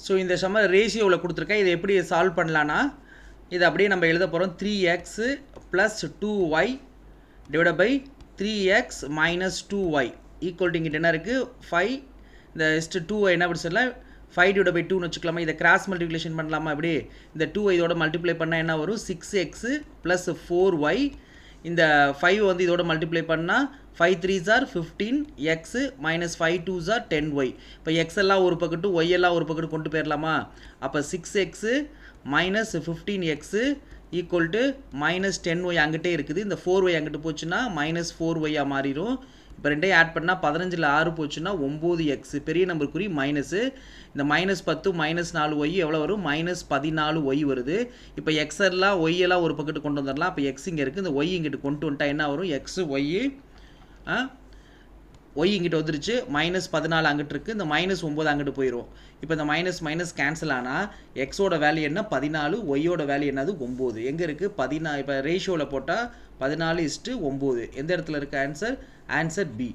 So இந்த சம்ம ரேஷியோவில் கொடுத்துருக்கேன். இதை எப்படி சால்வ் பண்ணலான்னா இதை அப்படியே நம்ம எழுத போகிறோம். 3x + 2y divide by 3x - 2y equal to இங்கிட்ட என்ன இருக்குது 5. இந்த 2y என்ன அப்படி சொல்லலாம் 5 டிவைட் பை 2ன்னு வச்சுக்கலாமா. இதை கிராஸ் மல்டிப்ளிகேஷன் பண்ணலாமா. இப்படி இந்த 2y இதோட மல்டிப்ளை பண்ணால் என்ன வரும் 6x + 4y. இந்த 5 வந்து இதோட மல்டிப்ளை பண்ணால் 5 3s are 15x - 5 2s are 10y. இப்போ எக்ஸ் எல்லாம் ஒரு பக்கத்து ஒய் எல்லாம் ஒரு பக்கத்து கொண்டு போயிடலாமா. அப்போ 6x - 15x equal to -10y அங்கிட்டே இருக்குது. இந்த 4y அங்கிட்டு போச்சுன்னா -4y மாறிடும். இப்போ ரெண்டையும் ஆட் பண்ணால் 15ல் 6 போச்சுன்னா 9x பெரிய நம்பர் குறி மைனஸு. இந்த -10 -4y எவ்வளோ வரும் -14y வருது. இப்போ எக்ஸ் எல்லாம் ஒய் எல்லாம் ஒரு பக்கத்து கொண்டு வந்துடலாம். அப்போ எக்ஸ் இங்கே இருக்குது. இந்த ஒய் இங்கிட்டு கொண்டு வந்துட்டா என்ன வரும் எக்ஸ் ஒய் ஒய் இங்கிட்ட வந்துருச்சு. -14 அங்கிட்டு இருக்குது. இந்த -9 அங்கிட்டு போயிடும். இப்போ இந்த மைனஸ் கேன்சல் ஆனால் எக்ஸோட வேல்யூ என்ன 14, ஒய்யோட வேல்யூ என்னது 9. எங்கே இருக்குது 14. இப்போ ரேஷியோவில் போட்டால் 14:9. எந்த இடத்துல இருக்குது ஆன்சர் பி.